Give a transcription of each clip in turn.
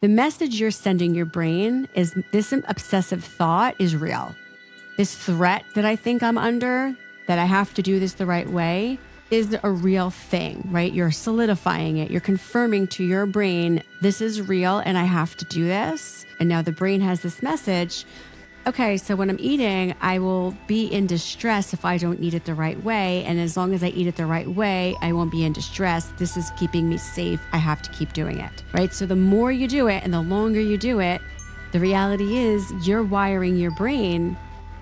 The message you're sending your brain is this obsessive thought is real. This threat that I think I'm under, that I have to do this the right way, is a real thing, right? You're solidifying it. You're confirming to your brain, this is real and I have to do this. And now the brain has this message. Okay, so when I'm eating, I will be in distress if I don't eat it the right way. And as long as I eat it the right way, I won't be in distress. This is keeping me safe. I have to keep doing it, right? So the more you do it and the longer you do it, the reality is you're wiring your brain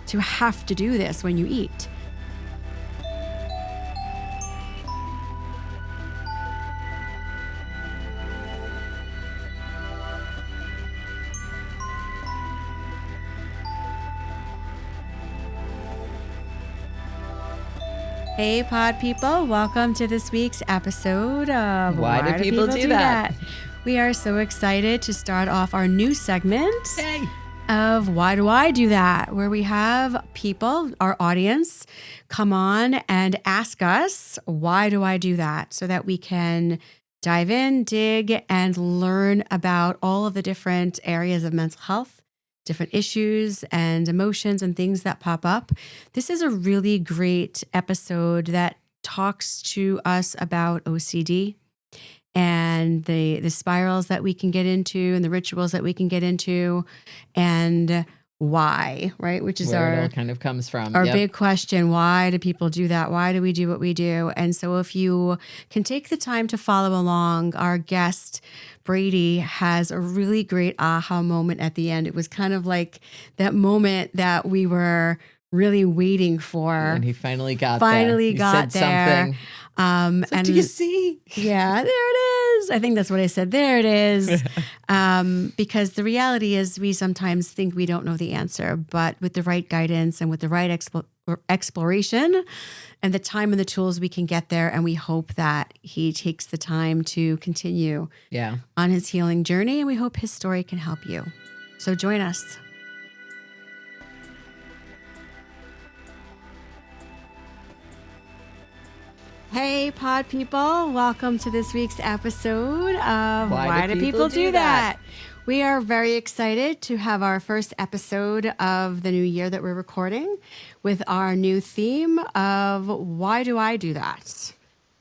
to have to do this when you eat. Hey, pod people. Welcome to this week's episode of Why Do People Do That? We are so excited to start off our new segment of Why Do I Do That? Where we have people, our audience, come on and ask us, why do I do that? So that we can dive in, dig, and learn about all of the different areas of mental health, different issues and emotions and things that pop up. This is a really great episode that talks to us about OCD and the spirals that we can get into and the rituals that we can get into and why, right? Which is where it all kind of comes from. Our big question. Why do people do that? Why do we do what we do? And so if you can take the time to follow along, our guest, Brady, has a really great aha moment at the end. It was kind of like that moment that we were really waiting for. And he finally got said there. And do you see? Yeah, there it is. I think that's what I said. There it is. Because the reality is we sometimes think we don't know the answer, but with the right guidance and with the right exploration and the time and the tools, we can get there. And we hope that he takes the time to continue on his healing journey. And we hope his story can help you. So join us. Hey, pod people. Welcome to this week's episode of Why Do People Do That? We are very excited to have our first episode of the new year that we're recording with our new theme of Why Do I Do That?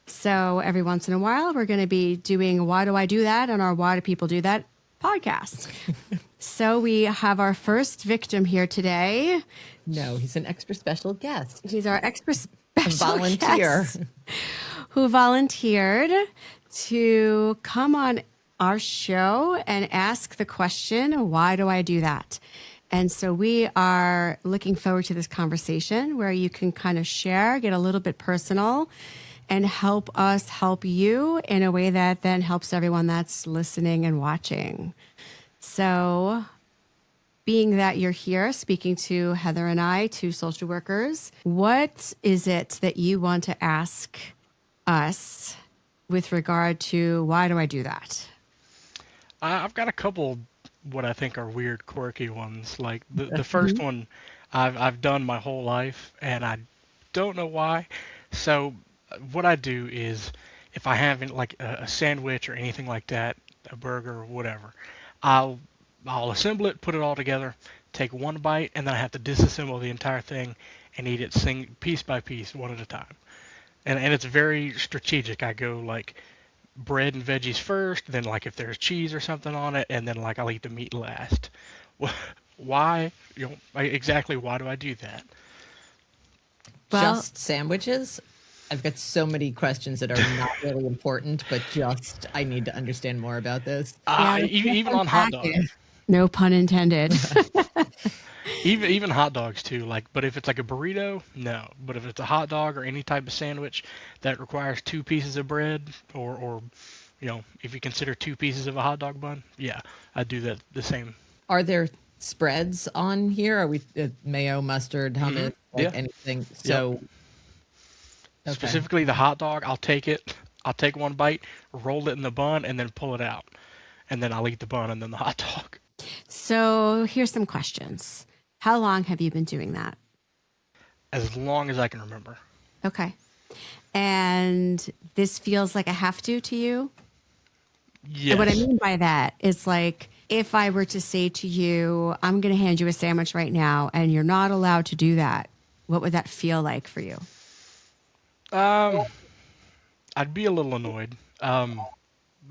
So every once in a while, we're going to be doing Why Do I Do That on our Why Do People Do That podcast. So we have our first victim here today. No, he's an extra special guest. He's our extra special volunteer guest who volunteered to come on our show and ask the question, why do I do that? And so we are looking forward to this conversation where you can kind of share, get a little bit personal, and help us help you in a way that then helps everyone that's listening and watching. So being that you're here speaking to Heather and I, two social workers, what is it that you want to ask us with regard to why do I do that? I've got a couple what I think are weird, quirky ones. Like the first one I've done my whole life, and I don't know why. So what I do is if I have like a sandwich or anything like that, a burger or whatever, I'll assemble it, put it all together, take one bite, and then I have to disassemble the entire thing and eat it piece by piece, one at a time. And it's very strategic. I go like bread and veggies first, then like if there's cheese or something on it, and then like I'll eat the meat last. Why? Exactly why do I do that? Well, just sandwiches? I've got so many questions that are not really important, but just I need to understand more about this. Even on hot dogs. No pun intended. Even hot dogs too. But if it's like a burrito, no. But if it's a hot dog or any type of sandwich that requires 2 pieces of bread, or if you consider 2 pieces of a hot dog bun, yeah, I do that the same. Are there spreads on here? Are we mayo, mustard, hummus, anything? So. Yep. Okay. Specifically the hot dog, I'll take one bite, roll it in the bun, and then pull it out. And then I'll eat the bun and then the hot dog. So here's some questions. How long have you been doing that? As long as I can remember. Okay. And this feels like a have to you? And what I Yes. mean by that is like, if I were to say to you, I'm going to hand you a sandwich right now, and you're not allowed to do that, what would that feel like for you? Um, I'd be a little annoyed.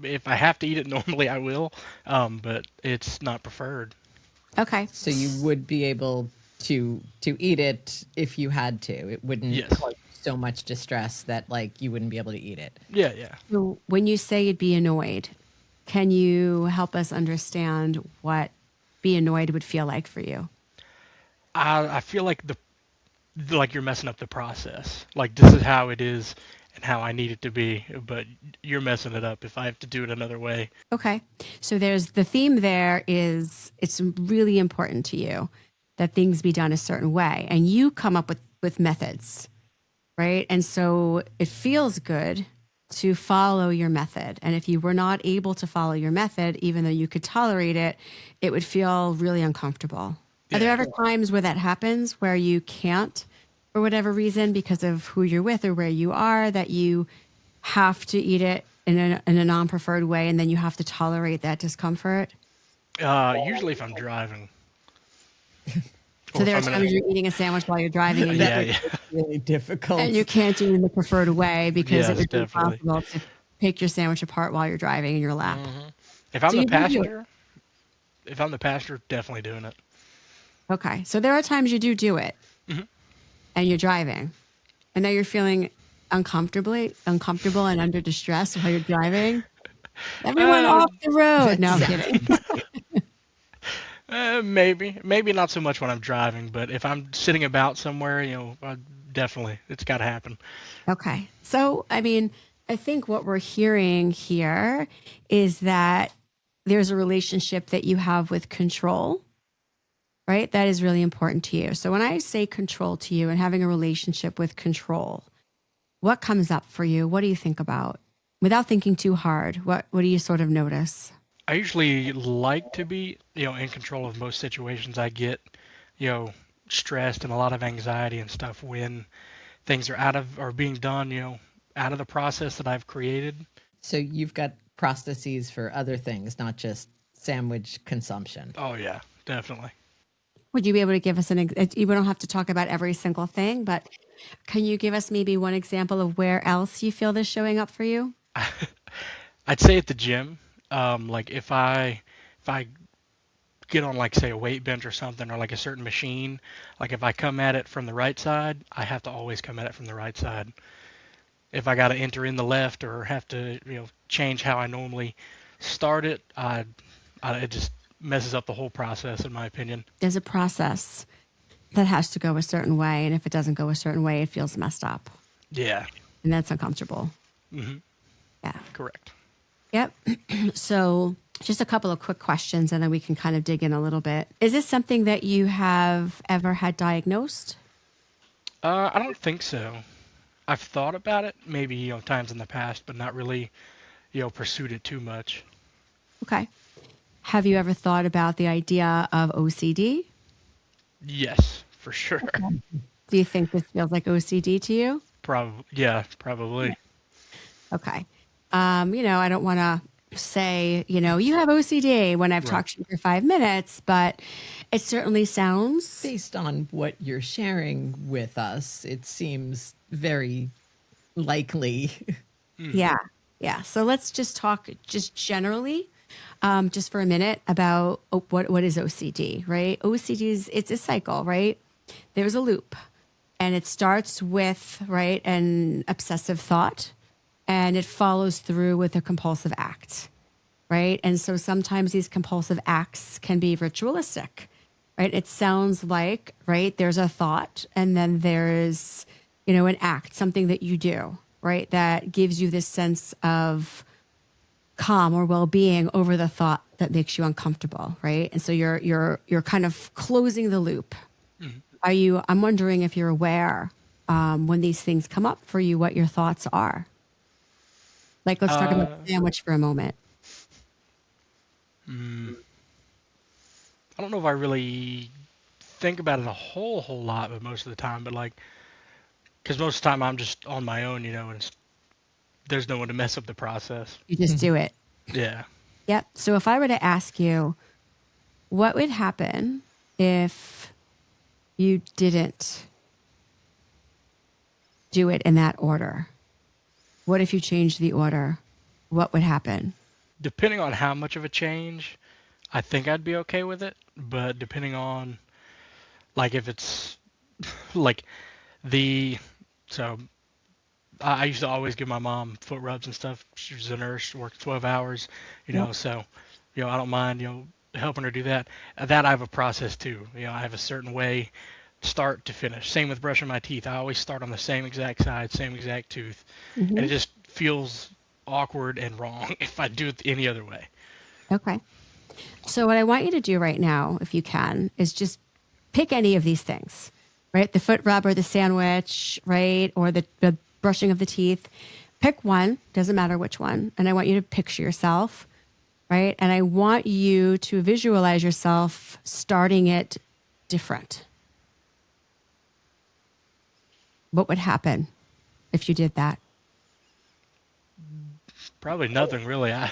If I have to eat it normally, I will. But it's not preferred. Okay. So you would be able to eat it if you had to. It wouldn't Yes. cause so much distress that like you wouldn't be able to eat it. Yeah, yeah. So when you say you'd be annoyed, can you help us understand what be annoyed would feel like for you? I feel like like you're messing up the process. Like this is how it is and how I need it to be, but you're messing it up if I have to do it another way. Okay. So there's the theme there is it's really important to you that things be done a certain way. And you come up with methods, right? And so it feels good to follow your method. And if you were not able to follow your method, even though you could tolerate it, it would feel really uncomfortable. Are there Yeah. ever times where that happens where you can't, for whatever reason, because of who you're with or where you are, that you have to eat it in a non-preferred way and then you have to tolerate that discomfort? Usually if I'm driving or So if there are I'm in a times you're eating a sandwich while you're driving and you yeah, That yeah. is really difficult. and you can't do it in the preferred way because it Yes, would be definitely. impossible to pick your sandwich apart while you're driving in your lap. If I'm So the you do do it. passenger, if I'm the passenger, definitely doing it. Okay. So there are times you do it Mhm. and you're driving. And now you're feeling uncomfortable and under distress while you're driving. Everyone Uh, off the road. That No, I'm kidding. sounds maybe not so much when I'm driving, but if I'm sitting about somewhere, definitely it's got to happen. Okay. So, I mean, I think what we're hearing here is that there's a relationship that you have with control, right? That is really important to you. So, when I say control to you and having a relationship with control, what comes up for you? What do you think about? Without thinking too hard, what do you sort of notice? I usually like to be, in control of most situations. I get, you know, stressed and a lot of anxiety and stuff when things are out of or being done, out of the process that I've created. so you've got processes for other things, not just sandwich consumption. Oh yeah, definitely. Would you be able to give us we don't have to talk about every single thing, but can you give us maybe one example of where else you feel this showing up for you? I'd say at the gym, like if I get on like say a weight bench or something or like a certain machine, like if I come at it from the right side, I have to always come at it from the right side. If I got to enter in the left or have to, change how I normally start it, it just messes up the whole process in my opinion. There's a process that has to go a certain way, and if it doesn't go a certain way, it feels messed up, Yeah. and that's uncomfortable. Hmm. Yeah. Correct. Yep. So, just a couple of quick questions, and then we can kind of dig in a little bit. Is this something that you have ever had diagnosed? I don't think so. I've thought about it maybe, times in the past, but not really, pursued it too much. Okay. Have you ever thought about the idea of OCD? Yes, for sure. Do you think this feels like OCD to you? Probably. Yeah, probably. Okay. I don't want to say, you have OCD when I've Right. talked to you for 5 minutes, but it certainly sounds. Based on what you're sharing with us, it seems very likely. Yeah. Yeah. So let's just talk just generally, just for a minute about what is OCD, right? OCD it's a cycle, right? There's a loop and it starts with, right, an obsessive thought and it follows through with a compulsive act, right? And so sometimes these compulsive acts can be ritualistic, right? It sounds like, right, there's a thought and then there's, an act, something that you do, right, that gives you this sense of calm or well-being over the thought that makes you uncomfortable, right? And so you're kind of closing the loop. Mhm. I'm wondering if you're aware when these things come up for you, what your thoughts are. Like, let's talk about Uh, the sandwich for a moment. mm, I don't know if I really think about it a whole lot, but most of the time, but like, because most of the time I'm just on my own, and there's no one to mess up the process. You just do it. Yeah. Yep. So if I were to ask you, what would happen if you didn't do it in that order? What if you changed the order? What would happen? Depending on how much of a change, I think I'd be okay with it. But depending on, like, if it's like the, so I used to always give my mom foot rubs and stuff. She was a nurse, worked 12 hours, Yep. so, I don't mind, helping her do that. That I have a process too. I have a certain way, start to finish. Same with brushing my teeth. I always start on the same exact side, same exact tooth. And Hmm. it just feels awkward and wrong if I do it any other way. Okay. So what I want you to do right now, if you can, is just pick any of these things, right? The foot rub or the sandwich, right? Or the brushing of the teeth. Pick one, doesn't matter which one. And I want you to picture yourself, right? And I want you to visualize yourself starting it different. What would happen if you did that? Probably nothing really. I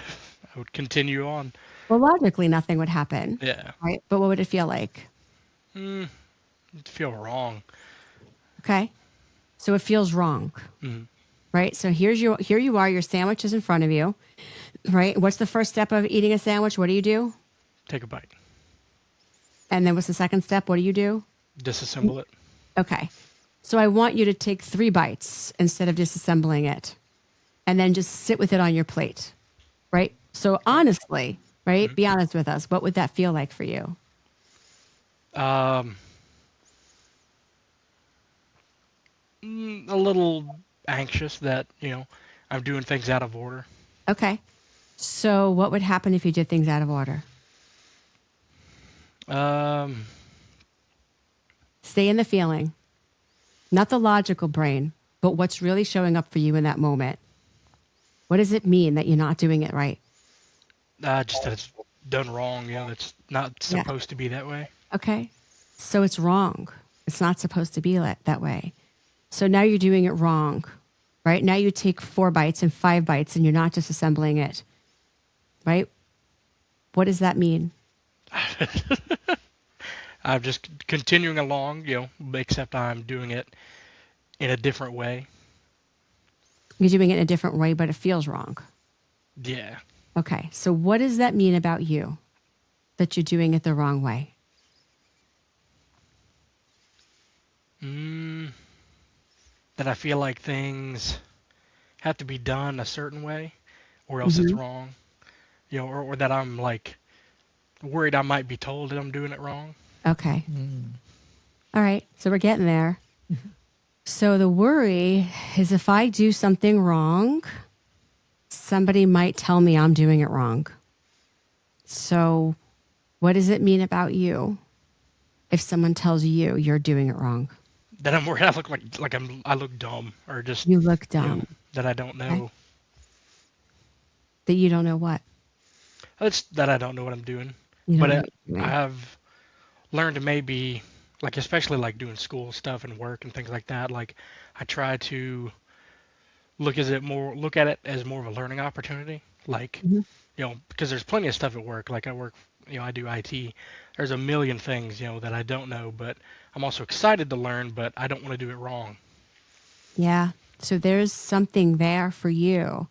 would continue on. Well, logically, nothing would happen, Yeah. right? But what would it feel like? It'd feel wrong. Okay. So it feels wrong, Mm. right? So here you are, your sandwich is in front of you, right? What's the first step of eating a sandwich? What do you do? Take a bite. And then what's the second step? What do you do? Disassemble it. Okay. So I want you to take 3 bites instead of disassembling it and then just sit with it on your plate, right? So honestly, right? Be honest with us. What would that feel like for you? Um, a little anxious that, I'm doing things out of order. Okay. So what would happen if you did things out of order? Um, Stay in the feeling, not the logical brain, but what's really showing up for you in that moment. What does it mean that you're not doing it right? just that it's done wrong. That's not Yeah. supposed to be that way. Okay. So it's wrong. It's not supposed to be that way. So now you're doing it wrong, right? Now you take 4 bites and 5 bites and you're not disassembling it, right? What does that mean? I'm just continuing along, except I'm doing it in a different way. You're doing it in a different way, but it feels wrong. Yeah. Okay. So what does that mean about you that you're doing it the wrong way? That I feel like things have to be done a certain way or else it's Hmm. wrong. Or that I'm like worried I might be told that I'm doing it wrong. Okay. All right. So we're getting there. So the worry is if I do something wrong, somebody might tell me I'm doing it wrong. So what does it mean about you if someone tells you you're doing it wrong? That I'm worried I look like I look dumb or just You look dumb. that I don't know. Okay. That you don't know what? It's that I don't know what I'm doing. You don't But know what you're I doing. have learned to maybe like especially like doing school stuff and work and things like that. Like I try to look at it as more of a learning opportunity. Like Mhm. because there's plenty of stuff at work. Like I work, I do IT. There's a million things, that I don't know, but I'm also excited to learn, but I don't want to do it wrong. Yeah. So there's something there for you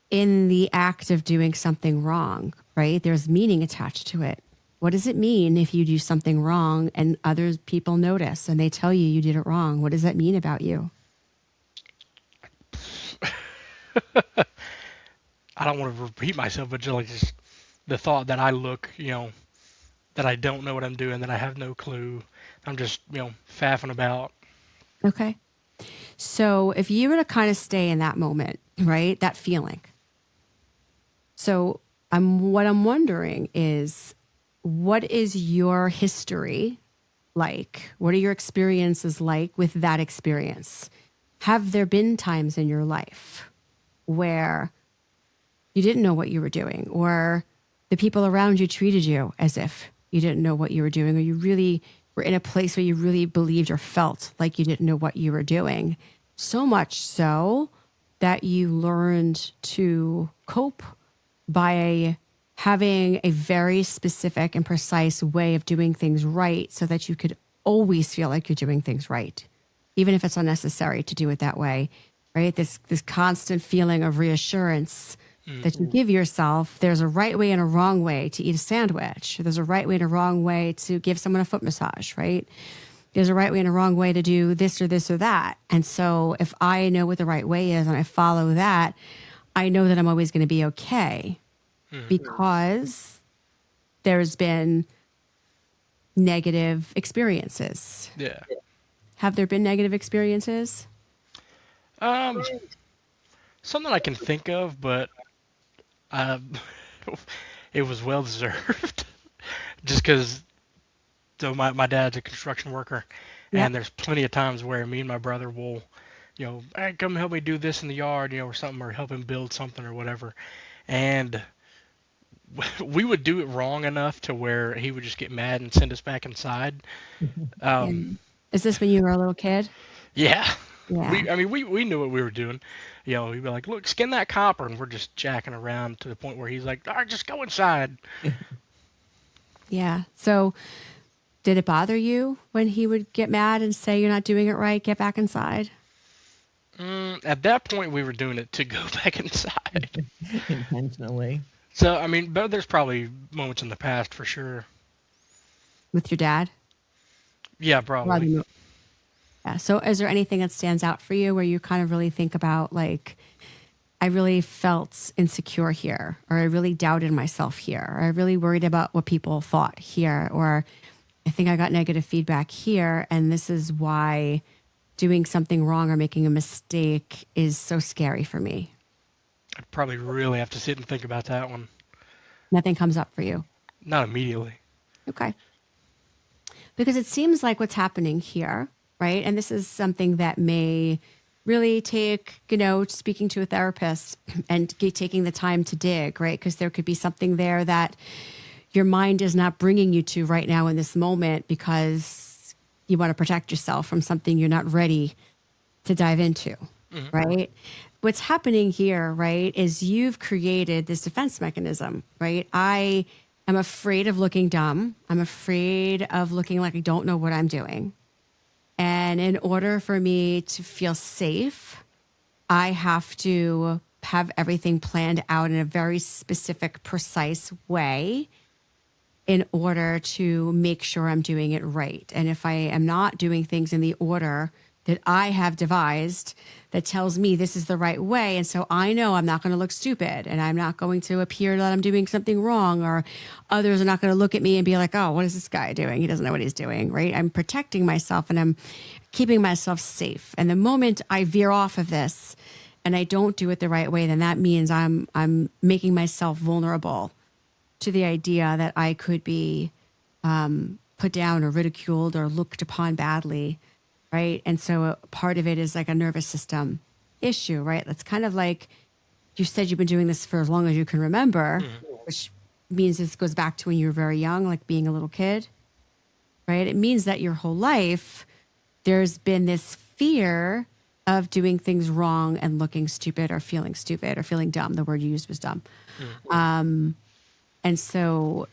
in the act of doing something wrong, right? There's meaning attached to it. What does it mean if you do something wrong and other people notice and they tell you you did it wrong? What does that mean about you? I don't want to repeat myself, but just the thought that I look, that I don't know what I'm doing, that I have no clue. I'm just, faffing about. Okay. So if you were to kind of stay in that moment, right? That feeling. So what I'm wondering is what is your history like? What are your experiences like with that experience? Have there been times in your life where you didn't know what you were doing, or the people around you treated you as if you didn't know what you were doing, or you really were in a place where you really believed or felt like you didn't know what you were doing? So much so that you learned to cope by having a very specific and precise way of doing things right so that you could always feel like you're doing things right, even if it's unnecessary to do it that way, right? This constant feeling of reassurance that you give yourself. There's a right way and a wrong way to eat a sandwich. There's a right way and a wrong way to give someone a foot massage, right? There's a right way and a wrong way to do this or this or that. And so if I know what the right way is and I follow that, I know that I'm always going to be okay because there's been negative experiences. Yeah. Have there been negative experiences? Something I can think of, but um, it was well deserved. Just because, so my dad's a construction worker, Yep. and there's plenty of times where me and my brother will, hey, come help me do this in the yard, or something, or help him build something or whatever. And we would do it wrong enough to where he would just get mad and send us back inside. And is this when you were a little kid? Yeah. Yeah. We knew what we were doing. He'd be like, look, skin that copper. And we're just jacking around to the point where he's like, all right, just go inside. Yeah. So did it bother you when he would get mad and say, you're not doing it right, get back inside? At that point, we were doing it to go back inside. Intentionally. So, but there's probably moments in the past for sure. With your dad? Yeah, probably. Yeah. So is there anything that stands out for you where you kind of really think about, like, I really felt insecure here, or I really doubted myself here, or I really worried about what people thought here, or I think I got negative feedback here, and this is why doing something wrong or making a mistake is so scary for me? I'd probably really have to sit and think about that one. Nothing comes up for you? Not immediately. Okay. Because it seems like what's happening here, right? And this is something that may really take, speaking to a therapist and taking the time to dig, right? Because there could be something there that your mind is not bringing you to right now in this moment because you want to protect yourself from something you're not ready to dive into, right? What's happening here, right, is you've created this defense mechanism, right? I am afraid of looking dumb. I'm afraid of looking like I don't know what I'm doing. And in order for me to feel safe, I have to have everything planned out in a very specific, precise way in order to make sure I'm doing it right. And if I am not doing things in the order that I have devised that tells me this is the right way, and so I know I'm not going to look stupid and I'm not going to appear that I'm doing something wrong, or others are not going to look at me and be like, oh, what is this guy doing? He doesn't know what he's doing, right? I'm protecting myself and I'm keeping myself safe. And the moment I veer off of this and I don't do it the right way, then that means I'm making myself vulnerable to the idea that I could be put down or ridiculed or looked upon badly, right? And so part of it is like a nervous system issue, right? That's kind of like, you said you've been doing this for as long as you can remember, which means this goes back to when you were very young, like being a little kid, right? It means that your whole life, there's been this fear of doing things wrong and looking stupid or feeling dumb. The word you used was dumb. And so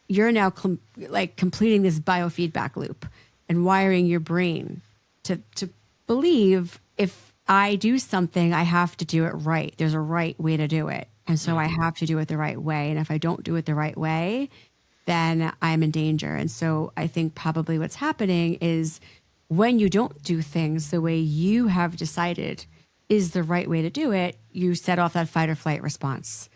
you're now completing this biofeedback loop and wiring your brain to believe if I do something, I have to do it right. There's a right way to do it. And so I have to do it the right way. And if I don't do it the right way, then I'm in danger. And so I think probably what's happening is when you don't do things the way you have decided is the right way to do it, you set off that fight or flight response.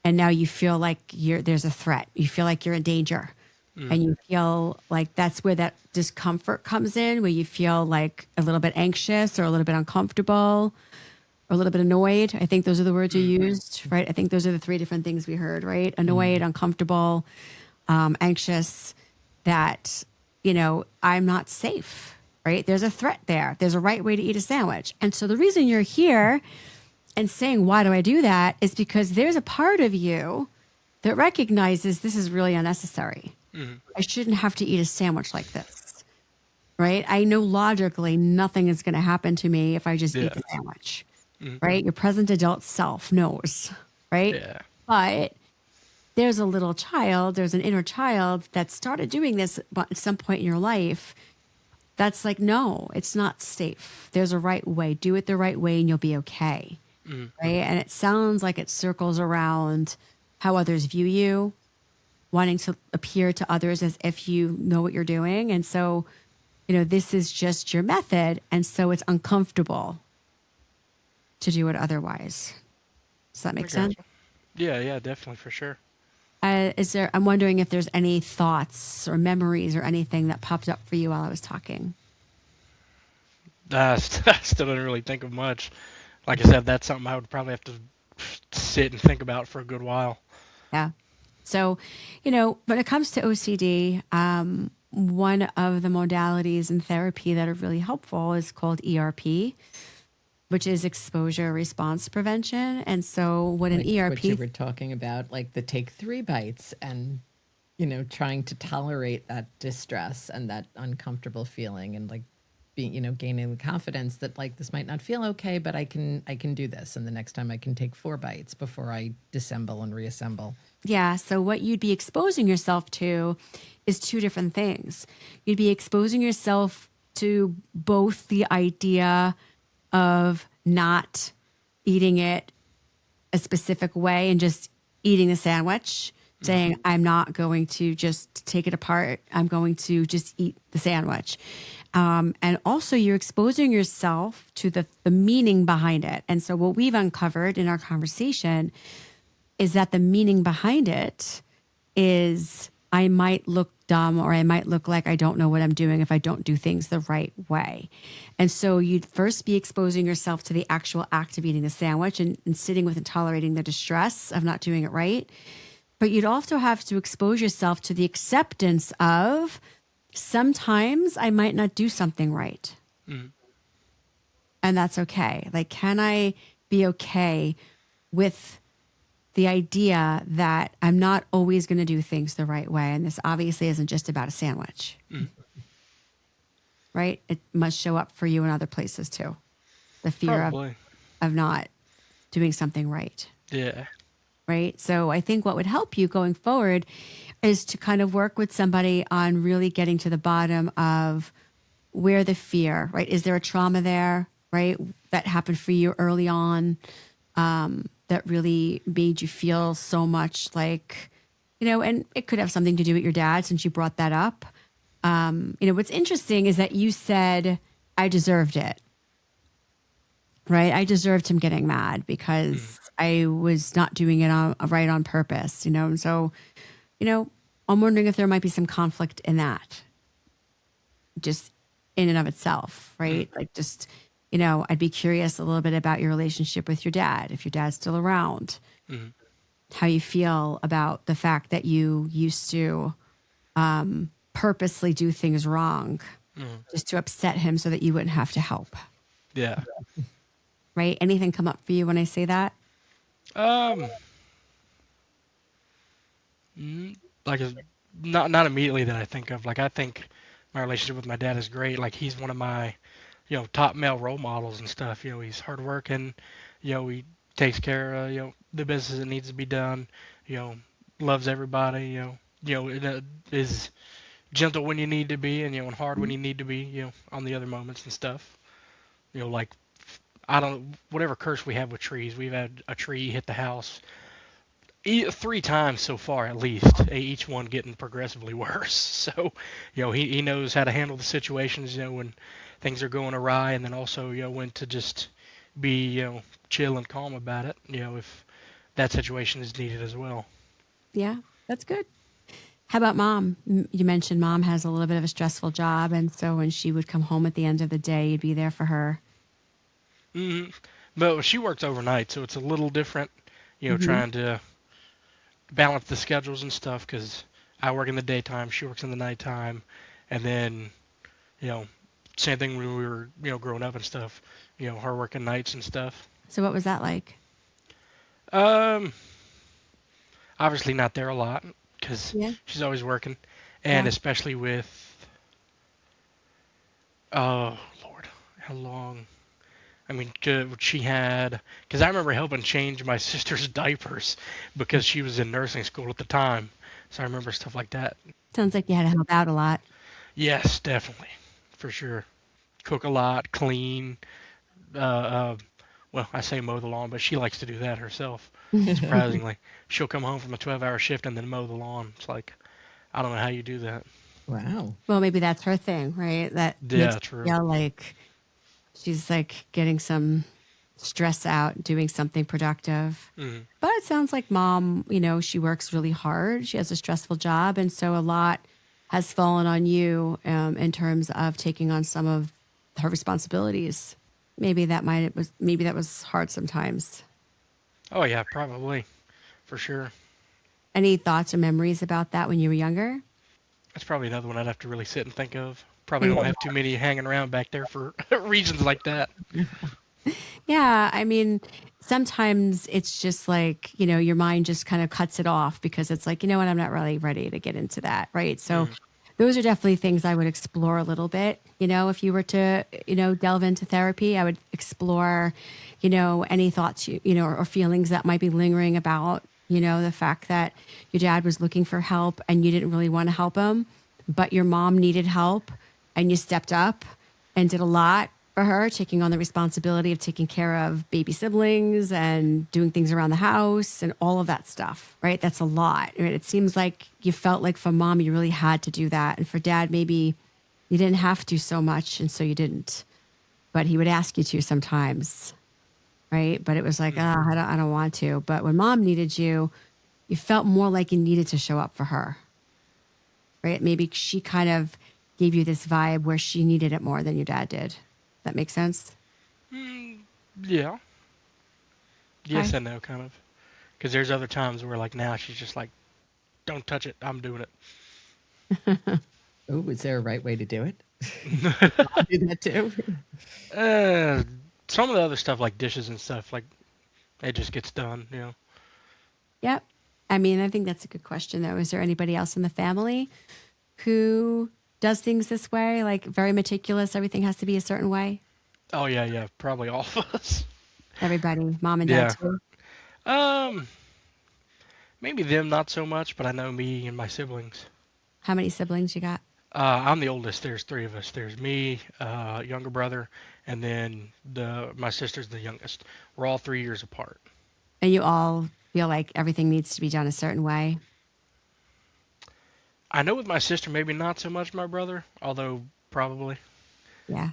And now you feel like there's a threat. You feel like you're in danger. And you feel like that's where that discomfort comes in, where you feel like a little bit anxious or a little bit uncomfortable or a little bit annoyed. I think those are the words you used, right? I think those are the three different things we heard, right? Annoyed, uncomfortable, anxious, that, I'm not safe, right? There's a threat there. There's a right way to eat a sandwich. And so the reason you're here and saying, why do I do that, is because there's a part of you that recognizes this is really unnecessary. I shouldn't have to eat a sandwich like this, right? I know logically nothing is going to happen to me if I just eat the sandwich, right? Your present adult self knows, right? Yeah. But there's a little child, there's an inner child that started doing this at some point in your life. That's like, no, it's not safe. There's a right way. Do it the right way and you'll be okay. Mm-hmm. Right. And it sounds like it circles around how others view you, wanting to appear to others as if you know what you're doing. And so, this is just your method. And so it's uncomfortable to do it otherwise. Does that I make sense? gotcha. Yeah, definitely for sure. I'm wondering if there's any thoughts or memories or anything that popped up for you while I was talking. I still didn't really think of much. Like I said, that's something I would probably have to sit and think about for a good while. Yeah. So, when it comes to OCD, one of the modalities in therapy that are really helpful is called ERP, which is exposure response prevention. And so, what an Like what you ERP, were talking about, like the take 3 bites and, trying to tolerate that distress and that uncomfortable feeling and like being, gaining the confidence that like this might not feel okay, but I can do this. And the next time I can take 4 bites before I disassemble and reassemble. yeah. So, what you'd be exposing yourself to is two different things. You'd be exposing yourself to both the idea of not eating it a specific way and just eating the sandwich, saying, I'm not going to just take it apart. I'm going to just eat the sandwich. And also, you're exposing yourself to the meaning behind it. And so, what we've uncovered in our conversation is that the meaning behind it is I might look dumb or I might look like I don't know what I'm doing if I don't do things the right way. And so you'd first be exposing yourself to the actual act of eating the sandwich and sitting with and tolerating the distress of not doing it right. But you'd also have to expose yourself to the acceptance of sometimes I might not do something right. Mm-hmm. And that's okay. Like, can I be okay with the idea that I'm not always going to do things the right way? And this obviously isn't just about a sandwich, Mm-hmm. right? It must show up for you in other places too. The fear Probably. of not doing something right. Yeah. Right. So I think what would help you going forward is to kind of work with somebody on really getting to the bottom of where the fear, right? Is there a trauma there, right? That happened for you early on, that really made you feel so much like, and it could have something to do with your dad since you brought that up. What's interesting is that you said, I deserved it, right? I deserved him getting mad because I was not doing it right on purpose, And so, I'm wondering if there might be some conflict in that, just in and of itself, right? Mm-hmm. Like just, I'd be curious a little bit about your relationship with your dad, if your dad's still around, Mm-hmm. how you feel about the fact that you used to purposely do things wrong Mm-hmm. just to upset him so that you wouldn't have to help, Yeah. right? Anything come up for you when I say that? Um. Like not immediately that I think of. Like I think my relationship with my dad is great. Like he's one of my top male role models and stuff. He's hardworking. He takes care of the business that needs to be done. You know, loves everybody. Is gentle when you need to be, and and hard when you need to be. On the other moments and stuff. Like I don't whatever curse we have with trees. We've had a tree hit the house 3 times so far, at least. Each one getting progressively worse. So, he knows how to handle the situations. When things are going awry, and then also when to just be chill and calm about it. If that situation is needed as well. Yeah, that's good. How about mom? You mentioned mom has a little bit of a stressful job. And so when she would come home at the end of the day, you'd be there for her. hmm But she works overnight, so it's a little different. Hmm. Trying to balance the schedules and stuff because I work in the daytime, she works in the nighttime, and then you know, same thing when we were growing up and stuff. Her working nights and stuff. So what was that like? Um, Obviously not there a lot because Yeah. she's always working, and Yeah. especially with oh Lord, how long? I mean, she had, because I remember helping change my sister's diapers because she was in nursing school at the time. So I remember stuff like that. Sounds like you had to help out a lot. Yes, definitely, for sure. Cook a lot, clean. Uh, uh, well, I say mow the lawn, but she likes to do that herself. Surprisingly, she'll come home from a 12-hour shift and then mow the lawn. It's like I don't know how you do that. Wow. Well, maybe that's her thing, right? That makes Yeah, you true. feel like she's like getting some stress out, doing something productive. Hmm. But it sounds like mom, she works really hard. She has a stressful job. And so a lot has fallen on you in terms of taking on some of her responsibilities. Maybe that was hard sometimes. Oh yeah, probably for sure. Any thoughts or memories about that when you were younger? That's probably another one I'd have to really sit and think of. Probably Yeah. don't have too many hanging around back there for reasons like that. Yeah, I mean, sometimes it's just like, your mind just kind of cuts it off because it's like, you know what, I'm not really ready to get into that, right? So Mm. those are definitely things I would explore a little bit. If you were to, delve into therapy, I would explore, any thoughts or feelings that might be lingering about, the fact that your dad was looking for help and you didn't really want to help him, but your mom needed help and you stepped up and did a lot for her, taking on the responsibility of taking care of baby siblings and doing things around the house and all of that stuff, right? That's a lot. Right? It seems like you felt like for mom, you really had to do that. And for dad, maybe you didn't have to so much. And so you didn't, but he would ask you to sometimes, right? But it was like, Mm. I don't want to. But when mom needed you, you felt more like you needed to show up for her, right? Maybe she kind of gave you this vibe where she needed it more than your dad did. That makes sense? Mm, yeah. Yes Okay. and no, kind of. Because there's other times where, like, now she's just like, don't touch it. I'm doing Oh, is there a right way to do it? it. I'll do that too. uh, some of the other stuff, like dishes and stuff, like, it just gets done. Yep. I mean, I think that's a good question, though. Is there anybody else in the family who does things this way, like very meticulous? Everything has to be a certain way. Oh, yeah, yeah. Probably all of us. Everybody, mom and dad Yeah. too. Um, maybe them not so much, but I know me and my siblings. How many siblings you got? I'm the oldest. There's three of us. There's me, younger brother, and then my sister's the youngest. We're all 3 years apart. And you all feel like everything needs to be done a certain way. I know with my sister, maybe not so much my brother, although probably. Yeah.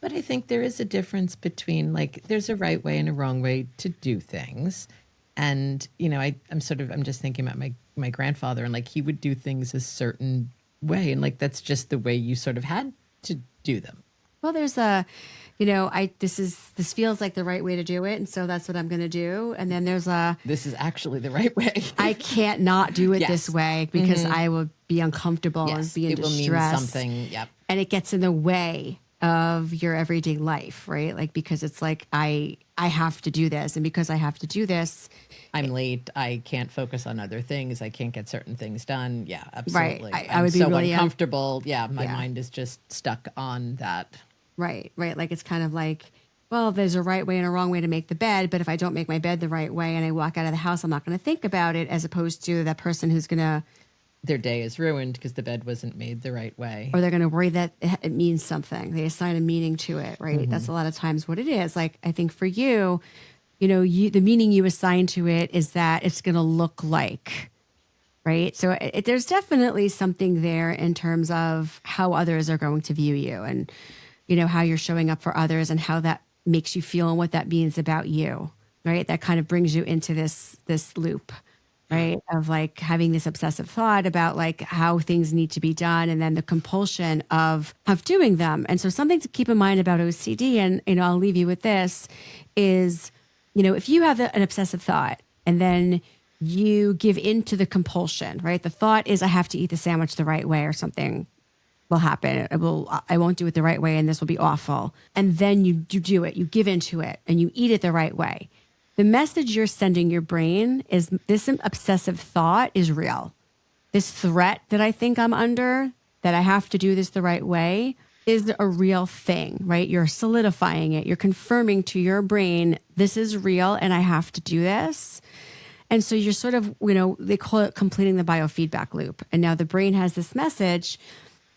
But I think there is a difference between like there's a right way and a wrong way to do things. And, I'm just thinking about my grandfather and like he would do things a certain way. And like that's just the way you sort of had to do them. Well, there's this feels like the right way to do it, and so that's what I'm going to do. And then there's This is actually the right way. I can't not do it this Yes. way because I will be uncomfortable and Yes. be in It will mean distress. something. Yep. And it gets in the way of your everyday life, right? Like because it's like I have to do this, and because I have to do this, I'm late. I can't focus on other things. I can't get certain things done. Yeah, right? absolutely. I would be so really uncomfortable. Yeah, my yeah. mind is just stuck on that. Right, right. Like it's kind of like, well, there's a right way and a wrong way to make the bed, but if I don't make my bed the right way and I walk out of the house, I'm not going to think about it, as opposed to that person who's going to, Their day is ruined because the bed wasn't made the right way. or they're going to worry that it means something. They assign a meaning to it, right? That's a lot of times what it is. Like I think for you, the meaning you assign to it is that it's going to look like, right? So there's definitely something there in terms of how others are going to view you, and how you're showing up for others and how that makes you feel and what that means about you, right? That kind of brings you into this loop, Mm. right? Of like having this obsessive thought about like how things need to be done, and then the compulsion of doing them. And so something to keep in mind about OCD, and I'll leave you with this, is if you have an obsessive thought and then you give in to the compulsion, right? The thought is I have to eat the sandwich the right way or something will happen. I won't do it the right way and this will be awful. And then you do it, you give into it and you eat it the right way. The message you're sending your brain is this obsessive thought is real. This threat that I think I'm under, that I have to do this the right way, is a real thing, right? You're solidifying it. You're confirming to your brain, this is real and I have to do this. And so you're sort of, they call it completing the biofeedback loop. And now the brain has this message.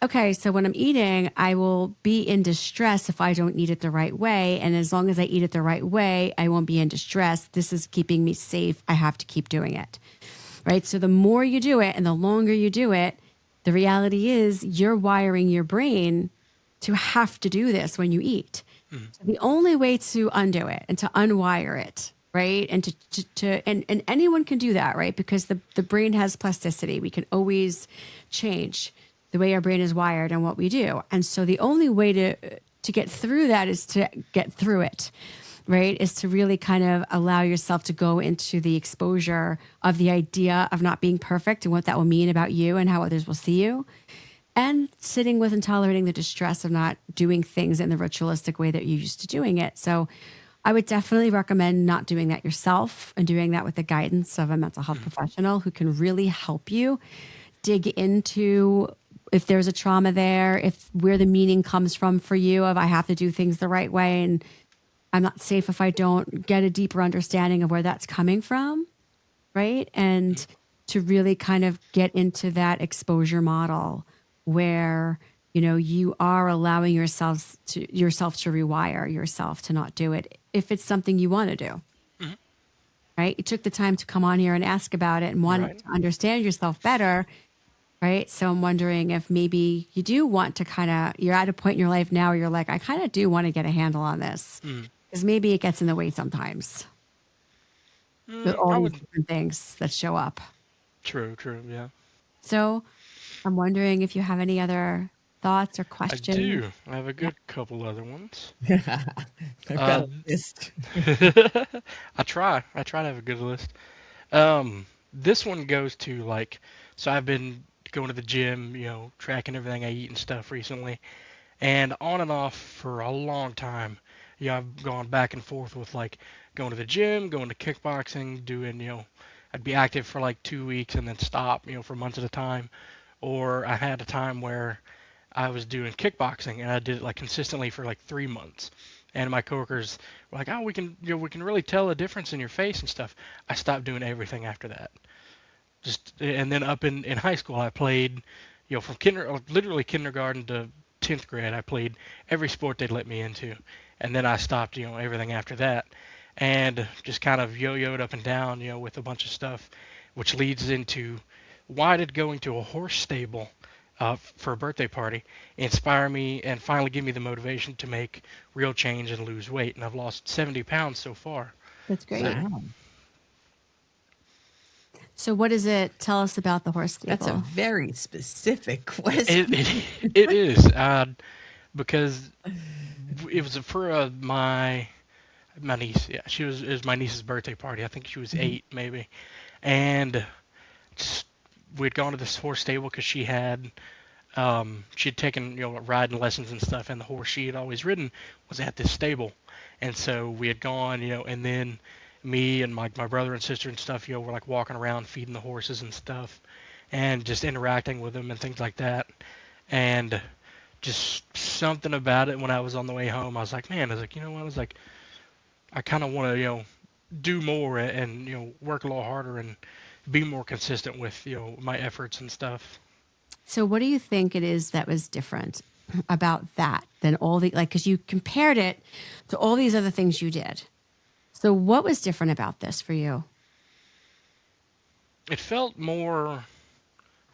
Okay, so when I'm eating, I will be in distress if I don't eat it the right way. And as long as I eat it the right way, I won't be in distress. This is keeping me safe. I have to keep doing it. Right. So the more you do it and the longer you do it, the reality is you're wiring your brain to have to do this when you eat. So the only way to undo it and to unwire it, right? And and anyone can do that, right? Because the brain has plasticity. We can always change the way our brain is wired and what we do. And so the only way to get through that is to get through it, right? Is to really kind of allow yourself to go into the exposure of the idea of not being perfect and what that will mean about you and how others will see you. And sitting with and tolerating the distress of not doing things in the ritualistic way that you're used to doing it. So I would definitely recommend not doing that yourself and doing that with the guidance of a mental health professional who can really help you dig into if there's a trauma there, if where the meaning comes from for you of I have to do things the right way and I'm not safe if I don't get a deeper understanding of where that's coming from, right? And to really kind of get into that exposure model where you are allowing yourself to rewire yourself to not do it if it's something you want to do. Right? You took the time to come on here and ask about it and wanted Right. to understand yourself better. Right. So I'm wondering if maybe you do want to you're at a point in your life now where you're like, I kind of do want to get a handle on this because maybe it gets in the way sometimes with all I these would. different things that show up. True. True. Yeah. So I'm wondering if you have any other thoughts or I questions. do. I have a Yeah. good couple other ones. I've got Uh, a list. I try. I try to have a good list. This one goes to like, so I've been going to the gym, tracking everything I eat and stuff recently, and on and off for a long time. I've gone back and forth with like going to the gym, going to kickboxing, doing, I'd be active for like 2 weeks and then stop, for months at a time. Or I had a time where I was doing kickboxing and I did it like consistently for like 3 months. And my coworkers were like, "Oh, we can really tell a difference in your face and stuff." I stopped doing everything after that. Just and then up in high school, I played, from literally kindergarten to 10th grade, I played every sport they'd let me into, and then I stopped, everything after that, and just kind of yo-yoed up and down, with a bunch of stuff, which leads into why did going to a horse stable for a birthday party inspire me and finally give me the motivation to make real change and lose weight, and I've lost 70 pounds so far. That's So great. Wow. So what does it tell us about the horse That's a stable? very specific it question. it, it is because it was for my niece. Yeah, it was my niece's birthday party. I think she was 8 maybe, and just, we'd gone to this horse stable because she'd taken riding lessons and stuff, and the horse she had always ridden was at this stable, and so we had gone, and then me and my brother and sister and stuff, were like walking around feeding the horses and stuff, and just interacting with them and things like that, and just something about it when I was on the way home, I was like, man, I was like, you know what, I was like, I kind of want to, do more and, work a little harder and be more consistent with, my efforts and stuff. So what do you think it is that was different about that than all because you compared it to all these other things you did. So what was different about this for you? It felt more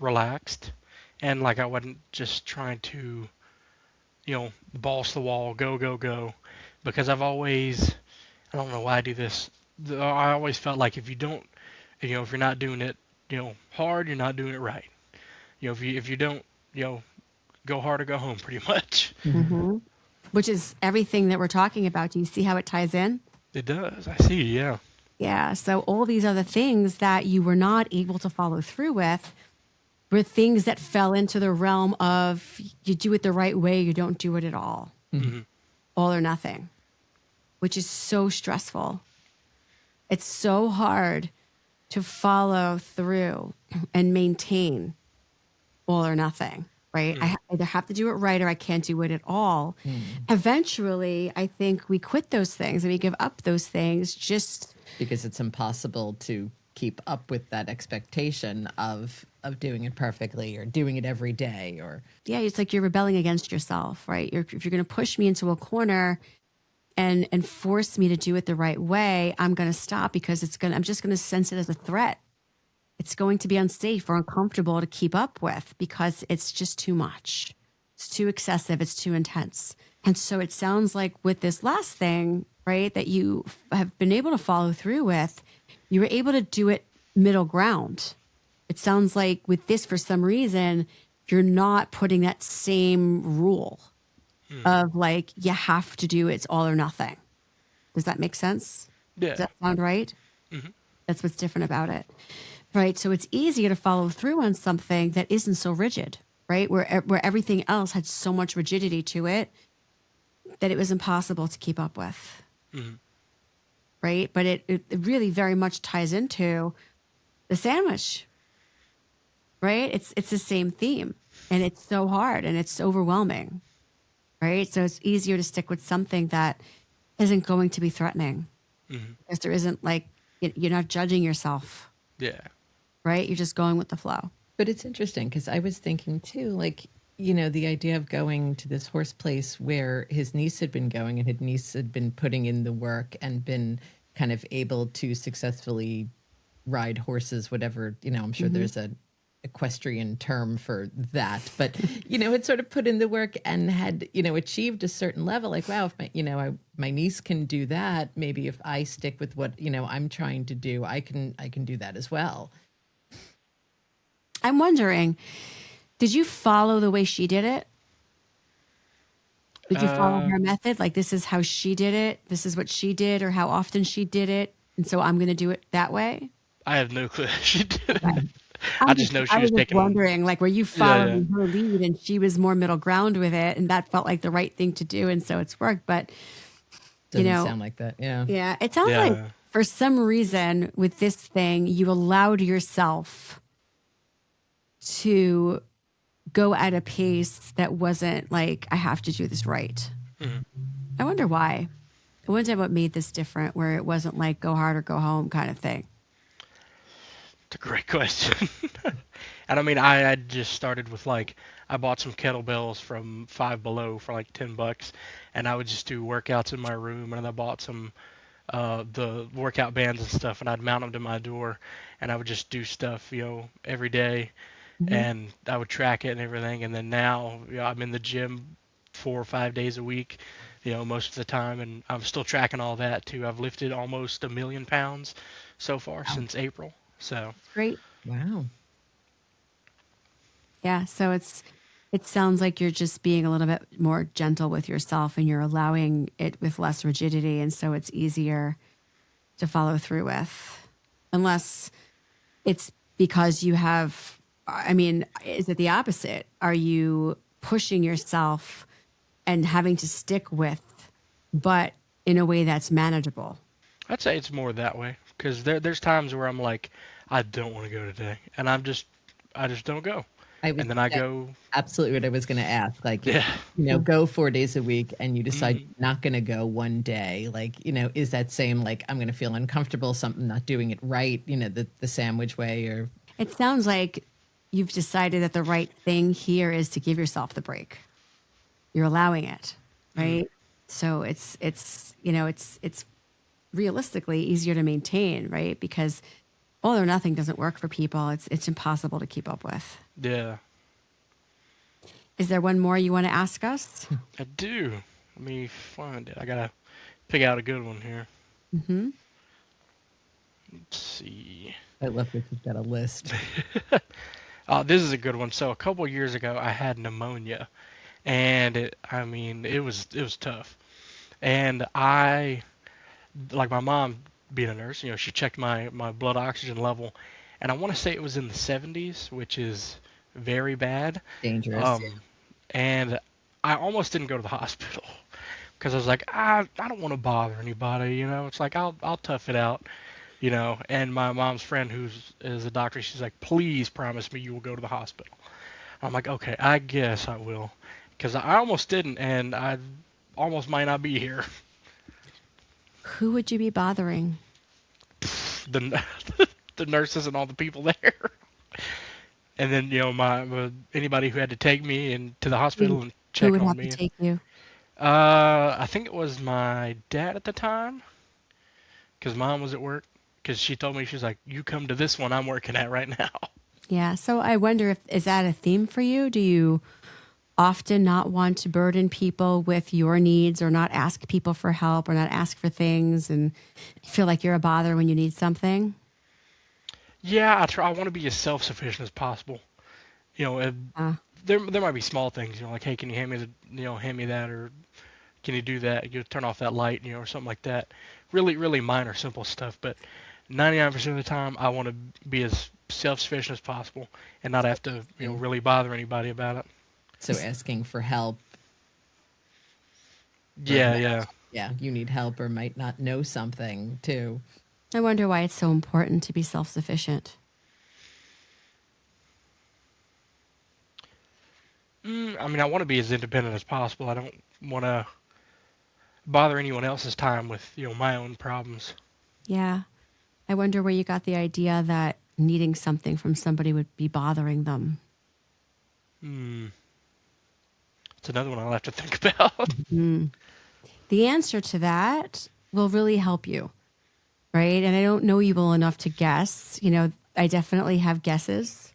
relaxed and like I wasn't just trying to, boss the wall, go, go, go. Because I don't know why I do this. I always felt like if you don't, if you're not doing it, hard, you're not doing it right. If you don't, go hard or go home, pretty much. Mm-hmm. Which is everything that we're talking about. Do you see how it ties in? It does. I see. Yeah. Yeah. So all these other things that you were not able to follow through with were things that fell into the realm of you do it the right way, you don't do it at Hmm. all or nothing, which is so stressful. It's so hard to follow through and maintain all or nothing. right? Either have to do it right or I can't do it at all. Mm. Eventually, I think we quit those things and we give up those things just Because it's impossible to keep up with that expectation of doing it perfectly or doing it every day or yeah, it's like you're rebelling against yourself, right? If you're going to push me into a corner and force me to do it the right way, I'm going to stop because I'm just going to sense it as a threat. It's going to be unsafe or uncomfortable to keep up with because it's just too much. It's too excessive. It's too intense. And so it sounds like with this last thing, right, that you have been able to follow through with, you were able to do it middle ground. It sounds like with this, for some reason, you're not putting that same rule of like, you have to do it's all or nothing. Does that make sense? Does Yeah. that sound right? Hmm. That's what's different about it. Right. So it's easier to follow through on something that isn't so rigid, right? Where everything else had so much rigidity to it that it was impossible to keep up with. Hmm. Right. But it really very much ties into the sandwich, right? It's the same theme and it's so hard and it's overwhelming. Right. So it's easier to stick with something that isn't going to be threatening Hmm. because there isn't like, you're not judging yourself, Yeah. right? You're just going with the flow. but it's interesting because I was thinking too, like, the idea of going to this horse place where his niece had been going and his niece had been putting in the work and been kind of able to successfully ride horses, whatever, I'm sure Hmm. there's a equestrian term for that, but, had sort of put in the work and had, achieved a certain level. Like, wow, if my niece can do that, maybe if I stick with what, I'm trying to do, I can do that as well. I'm wondering, did you follow the way she did it? Did you follow Uh, her method? Like, this is how she did it. This is what she did, or how often she did it. And so I'm going to do it that way. I have no clue. She did Okay. it. I just know I she was was just taking. wondering, like, were you Yeah, yeah. following her lead and she was more middle ground with it, and that felt like the right thing to do, and so it's worked. But you Doesn't know, sound like that. Yeah. yeah, it sounds like Yeah. for some reason with this thing, you allowed yourself to go at a pace that wasn't like, I have to do this right. Mhm. I wonder why. I wonder what made this different, where it wasn't like go hard or go home kind of thing. It's a great question. And I mean, I just started with like, I bought some kettlebells from Five Below for like $10, and I would just do workouts in my room, and I bought some the workout bands and stuff, and I'd mount them to my door, and I would just do stuff, every day, Hmm. and I would track it and everything. And then now, I'm in the gym 4 or 5 days a week, most of the time, and I'm still tracking all that too. I've lifted almost 1 million pounds so far Wow. since April. So, It's great. Wow. Yeah. So it sounds like you're just being a little bit more gentle with yourself and you're allowing it with less rigidity. And so it's easier to follow through with, unless it's because you have, I mean, is it the opposite? Are you pushing yourself and having to stick with, but in a way that's manageable? I'd say it's more that way, because there's times where I'm like, I don't want to go today, and I just don't go, I was and then I That's go. absolutely what I was going to ask. Like, if Yeah. go 4 days a week and you decide Hmm. you're not going to go one day, like, is that same, like, I'm going to feel uncomfortable, something not doing it right, the sandwich way or It sounds like you've decided that the right thing here is to give yourself the break. You're allowing it, Hmm. right? So it's realistically easier to maintain, right? Because all or nothing doesn't work for people. It's impossible to keep up with. Yeah, Is there one more you want to ask us? I do. Let me find it. I gotta pick out a good one here. Hmm. Let's see. I love that you've got a list. This is a good one. So a couple years ago, I had pneumonia, and I mean, it was tough. And like my mom being a nurse, she checked my blood oxygen level, and I want to say it was in the 70s, which is very bad. Dangerous. Um, and I almost didn't go to the hospital because I was like, I don't want to bother anybody, It's like I'll tough it out. And my mom's friend, who's is a doctor, she's like, please promise me you will go to the hospital. I'm like, okay, I guess I will, because I almost didn't, and I almost might not be here. Who would you be bothering? The the nurses and all the people there, and then my anybody who had to take me to the Who, hospital and who check would on have to me. take you? I think it was my dad at the time, because mom was at work. Because she told me, she's like, "You come to this one I'm working at right now." Yeah. So I wonder if is that a theme for you? Do you often not want to burden people with your needs or not ask people for help or not ask for things and feel like you're a bother when you need something? Yeah, I try. I want to be as self-sufficient as possible. And Uh, there might be small things, like, hey, can you hand me that, or can you do that? You turn off that light, or something like that. Really, really minor, simple stuff. But 99% of the time, I want to be as self-sufficient as possible and not have to, Yeah. really bother anybody about it. So asking for help or Yeah, yeah. yeah, you need help or might not know something too. I wonder why it's so important to be self sufficient. I mean, I want to be as independent as possible. I don't want to bother anyone else's time with, my own problems. Yeah. I wonder where you got the idea that needing something from somebody would be bothering them. Hmm. It's another one I'll have to think about. Mm. The answer to that will really help you, right? And I don't know you well enough to guess. I definitely have guesses,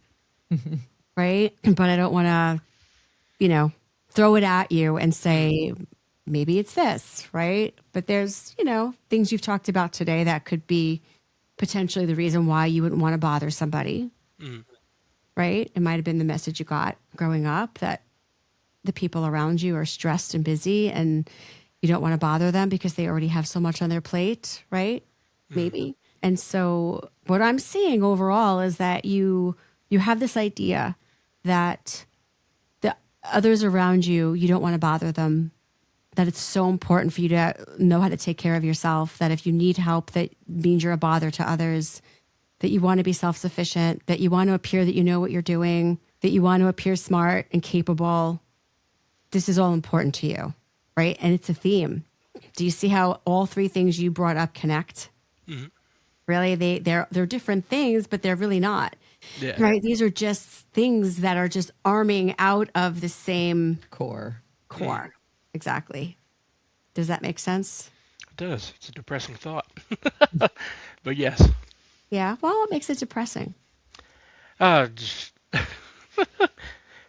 right? But I don't want to, you know, throw it at you and Mm, say, maybe it's this, right? But there's, things you've talked about today that could be potentially the reason why you wouldn't want to bother somebody, mm, right? It might have been the message you got growing up that the people around you are stressed and busy and you don't want to bother them because they already have so much on their plate, right? mm, Maybe. And so what I'm seeing overall is that you have this idea that the others around you, you don't want to bother them, that it's so important for you to know how to take care of yourself, that if you need help, that means you're a bother to others, that you want to be self-sufficient, that you want to appear that you know what you're doing, that you want to appear smart and capable. This is all important to you, right? And it's a theme. Do you see how all three things you brought up connect? mm. Really, they're different things, but they're really not. Yeah, Right? These are just things that are just arming out of the same Core. mm. core. Exactly. Does that make sense? It does. It's a depressing thought. But yes. Yeah. Well, it makes it depressing. Just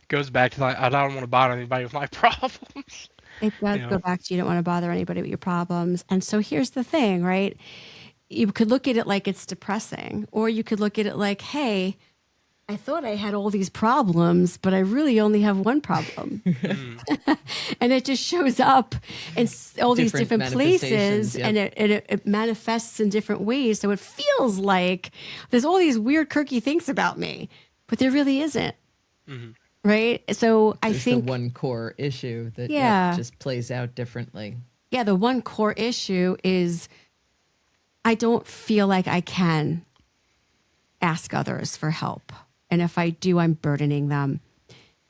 goes back to, like, I don't want to bother anybody with my problems. It You does go know. back to you don't want to bother anybody with your problems. And so here's the thing, right? You could look at it like it's depressing, or you could look at it like, hey, I thought I had all these problems, but I really only have one problem. Mm, And it just shows up in all these Different different places manifestations. and Yep. it manifests in different ways. So it feels like there's all these weird, quirky things about me, but there really isn't. mm, Right. So I There's the think, one core issue that yep, yeah, just plays out differently. yeah, the one core issue is I don't feel like I can ask others for help. And if I do, I'm burdening them.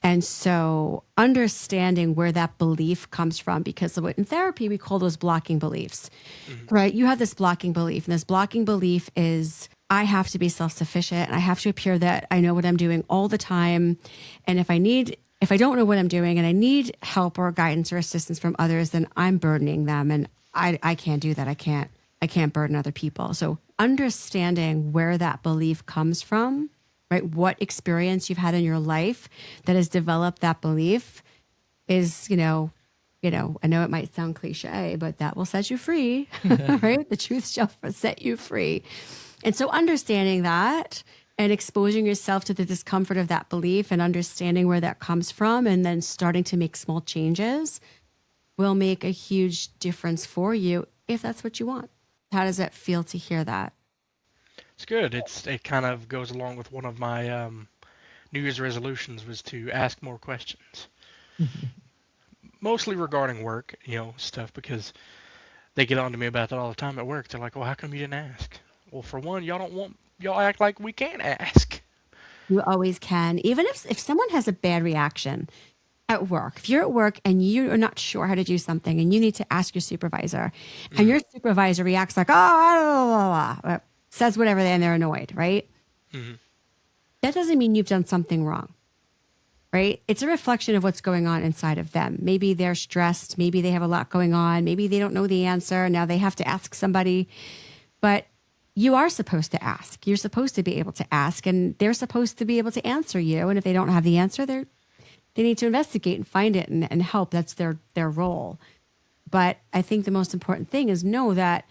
And so understanding where that belief comes from, because in therapy, we call those blocking beliefs, mm, right? You have this blocking belief, and this blocking belief is I have to be self sufficient. I have to appear that I know what I'm doing all the time. And if I don't know what I'm doing and I need help or guidance or assistance from others, then I'm burdening them. And I can't do that. I can't burden other people. So understanding where that belief comes from, right? What experience you've had in your life that has developed that belief is, I know it might sound cliche, but that will set you free, right? The truth shall set you free. And so understanding that and exposing yourself to the discomfort of that belief and understanding where that comes from and then starting to make small changes will make a huge difference for you if that's what you want. How does that feel to hear that? It's good. It kind of goes along with one of my New Year's resolutions, was to ask more questions, mostly regarding work, stuff, because they get on to me about that all the time at work. They're like, "Well, how come you didn't ask?" Well, for one, y'all act like we can't ask. You always can. Even if someone has a bad reaction at work, if you're at work and you are not sure how to do something and you need to ask your supervisor, and Mm-hmm. your supervisor reacts like, oh, blah, blah, blah, says whatever, and they're annoyed, right? Mm-hmm. That doesn't mean you've done something wrong, right? It's a reflection of what's going on inside of them. Maybe they're stressed. Maybe they have a lot going on. Maybe they don't know the answer. Now they have to ask somebody. But you are supposed to ask. You're supposed to be able to ask, and they're supposed to be able to answer you. And if they don't have the answer, they need to investigate and find it and help. That's their role. But I think the most important thing is know that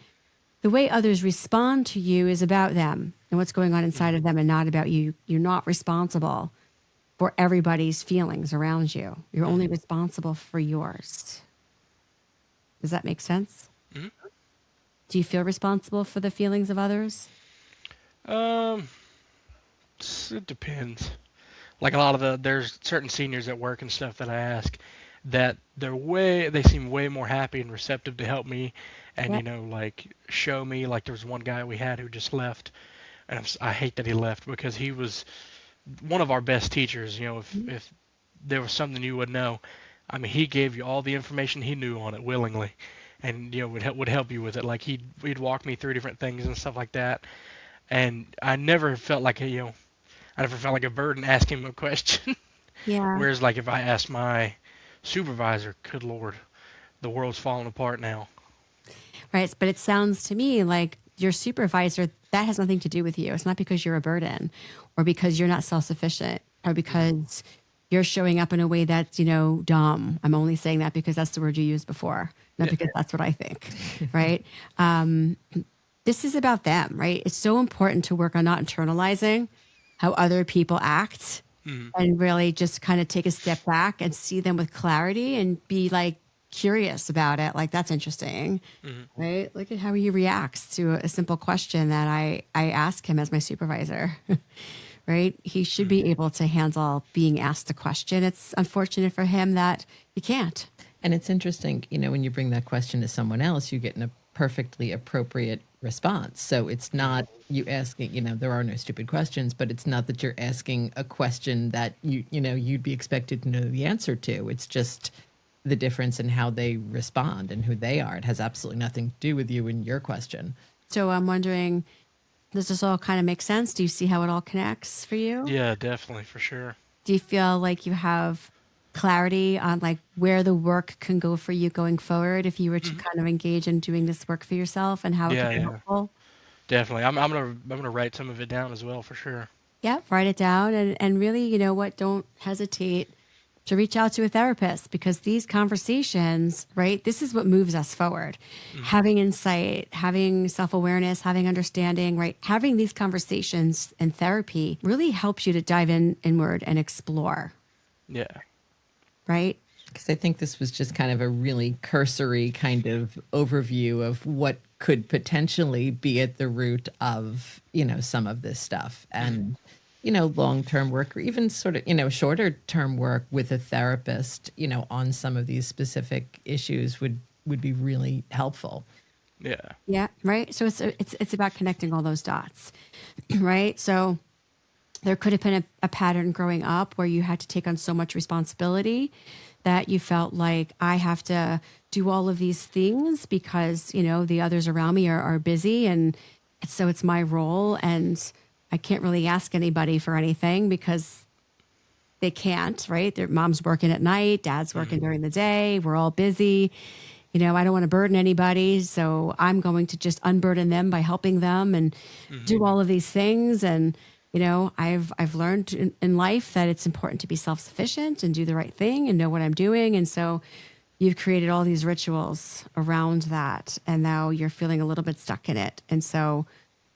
the way others respond to you is about them and what's going on inside Mm-hmm. of them and not about you. You're not responsible for everybody's feelings around you. You're only Mm-hmm. responsible for yours. Does that make sense? Mm-hmm. Do you feel responsible for the feelings of others? Um, it depends. Like a lot of there's certain seniors at work and stuff that I ask that they seem way more happy and receptive to help me and Yep. like show me. Like there was one guy we had who just left, and I hate that he left because he was one of our best teachers. If there was something you would know, I mean, he gave you all the information he knew on it willingly, and would help you with it. Like he'd walk me through different things and stuff like that, and I never felt like I never felt like a burden asking him a question. Yeah. Whereas like if I asked my supervisor, good lord, the world's falling apart now. Right. But it sounds to me like your supervisor, that has nothing to do with you. It's not because you're a burden or because you're not self sufficient or Hmm. because you're showing up in a way that's, dumb. I'm only saying that because that's the word you used before, not Yeah. because that's what I think. Right. This is about them, right? It's so important to work on not internalizing how other people act Hmm. and really just kind of take a step back and see them with clarity and be like curious about it. Like, that's interesting, Hmm. right? Look at how he reacts to a simple question that I ask him as my supervisor, right? He should Hmm. be able to handle being asked a question. It's unfortunate for him that he can't. And it's interesting, when you bring that question to someone else, you get a perfectly appropriate response. So it's Hmm. not you asking, there are no stupid questions, but it's not that you're asking a question that you'd be expected to know the answer to. It's just the difference in how they respond and who they are. It has absolutely nothing to do with you and your question. So I'm wondering, does this all kind of make sense? Do you see how it all connects for you? Yeah, definitely for sure. Do you feel like you have clarity on like where the work can go for you going forward if you were to Hmm. kind of engage in doing this work for yourself and how it could Yeah, be yeah, helpful? definitely. I'm gonna write some of it down as well for sure. Yeah, write it down and really, you know what, don't hesitate to reach out to a therapist because these conversations, right? This is what moves us forward. Hmm. Having insight, having self-awareness, having understanding, right? Having these conversations in therapy really helps you to dive inward and explore, Yeah. right? Because I think this was just kind of a really cursory kind of overview of what could potentially be at the root of, some of this stuff. Hmm. And, long term work or even sort of, shorter term work with a therapist, on some of these specific issues would be really helpful. Yeah. Yeah, right. So it's about connecting all those dots, right? So there could have been a pattern growing up where you had to take on so much responsibility that you felt like I have to do all of these things because the others around me are busy, and so it's my role, and I can't really ask anybody for anything because they can't, right? Their mom's working at night, dad's Hmm. working during the day, we're all busy. I don't want to burden anybody, so I'm going to just unburden them by helping them and Hmm. do all of these things. And I've learned in life that it's important to be self-sufficient and do the right thing and know what I'm doing. And so you've created all these rituals around that, and now you're feeling a little bit stuck in it. And so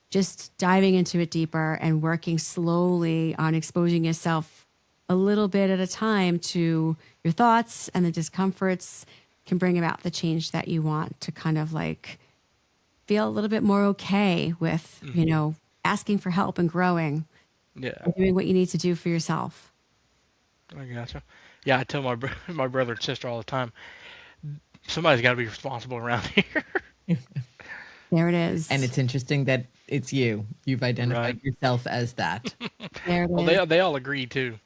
just diving into it deeper and working slowly on exposing yourself a little bit at a time to your thoughts and the discomforts can bring about the change that you want to kind of like feel a little bit more okay with, Hmm. asking for help and growing Yeah. and doing what you need to do for yourself. I gotcha. Yeah, I tell my brother and sister all the time, somebody's got to be responsible around here. There it is. And it's interesting that it's you. You've identified Right. yourself as that. there it Well, is. they all agree too.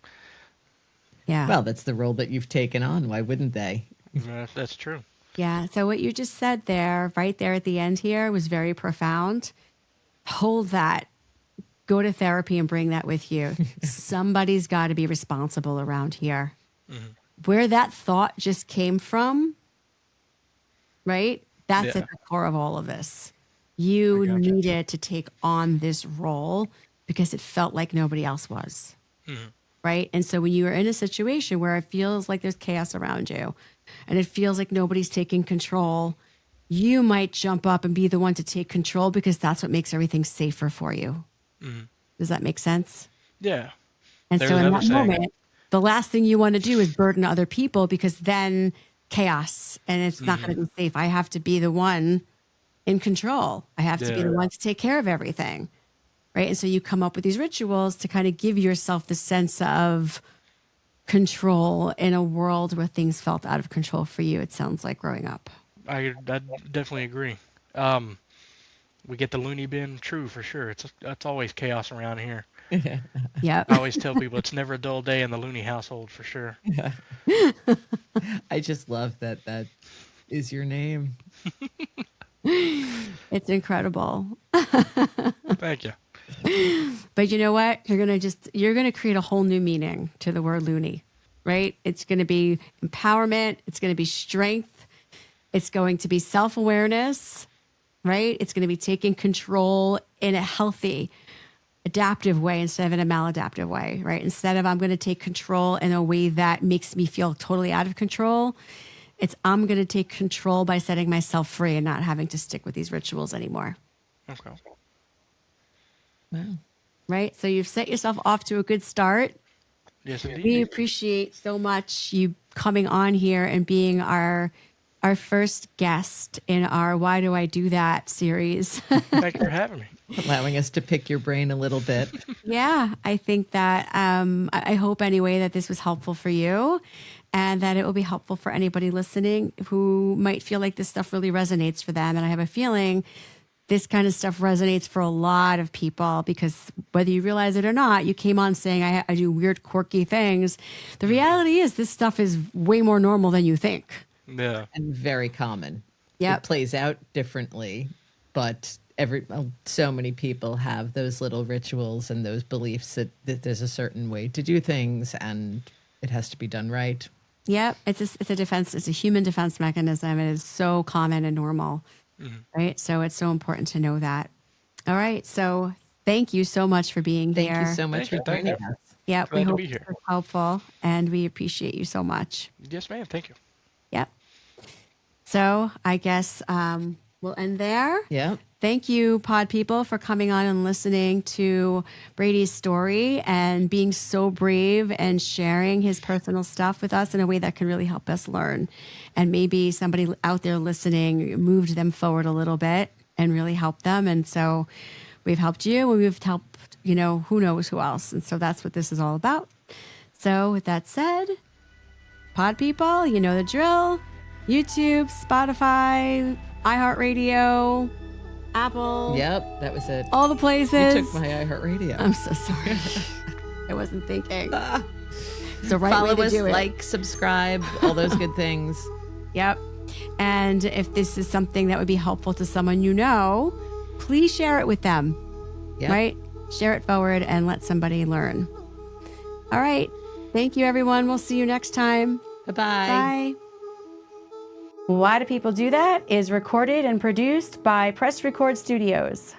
Yeah. Well, that's the role that you've taken on. Why wouldn't they? That's true. Yeah. So what you just said there, right there at the end here, was very profound. Hold that. Go to therapy and bring that with you. Somebody's got to be responsible around here. Where that thought just came from, right? That's Yeah. at the core of all of this. I You gotcha. needed to take on this role because it felt like nobody else was. Right. And so when you are in a situation where it feels like there's chaos around you and it feels like nobody's taking control, you might jump up and be the one to take control because that's what makes everything safer for you. Does that make sense? Yeah. And There's so in another that saying. moment, the last thing you want to do is burden other people because then chaos and it's not going to be safe. I have to be the one in control. I have to be Yeah. the one to take care of everything. Right. And so you come up with these rituals to kind of give yourself the sense of control in a world where things felt out of control for you, it sounds like growing up. I definitely agree. We get the loony bin, true for sure. It's always chaos around here. Yep. I always tell people it's never a dull day in the loony household for sure. I just love that that is your name. It's incredible. Thank you. But you know what? You're going to create a whole new meaning to the word loony, right? It's going to be empowerment. It's going to be strength. It's going to be self-awareness, right? It's going to be taking control in a healthy, adaptive way instead of in a maladaptive way, right? Instead of I'm going to take control in a way that makes me feel totally out of control, it's I'm going to take control by setting myself free and not having to stick with these rituals anymore. Okay. Wow. Right? So you've set yourself off to a good start. Yes, We indeed. appreciate so much you coming on here and being our first guest in our Why Do I Do That series. Thank you for having me. Allowing us to pick your brain a little bit. Yeah, I think that I hope anyway that this was helpful for you and that it will be helpful for anybody listening who might feel like this stuff really resonates for them. And I have a feeling this kind of stuff resonates for a lot of people because whether you realize it or not, you came on saying I do weird, quirky things. The reality is this stuff is way more normal than you think. Yeah. And very common. Yep. It plays out differently, but so many people have those little rituals and those beliefs that there's a certain way to do things and it has to be done right. Yep. It's a defense. It's a human defense mechanism. It is so common and normal. Right. So it's so important to know that. All right. So thank you so much for being Thank here. you so much for Thank joining you. us. Yep. Glad We to hope be this here. was helpful and we appreciate you so much. Yes, ma'am. Thank you. Yep. So I guess we'll end there. Yeah. Thank you, pod people, for coming on and listening to Brady's story and being so brave and sharing his personal stuff with us in a way that can really help us learn. And maybe somebody out there listening moved them forward a little bit and really helped them. And so we've helped you and we've helped, who knows who else. And so that's what this is all about. So with that said, pod people, you know the drill. YouTube, Spotify, iHeartRadio, Apple. Yep. That was it. All the places. You took my iHeartRadio. I'm so sorry. I wasn't thinking. So right Follow way to us, do it. like, subscribe, all those good things. Yep. And if this is something that would be helpful to someone you know, please share it with them. Yep. Right? Share it forward and let somebody learn. All right. Thank you, everyone. We'll see you next time. Bye-bye. Bye. Why Do People Do That is recorded and produced by Press Record Studios.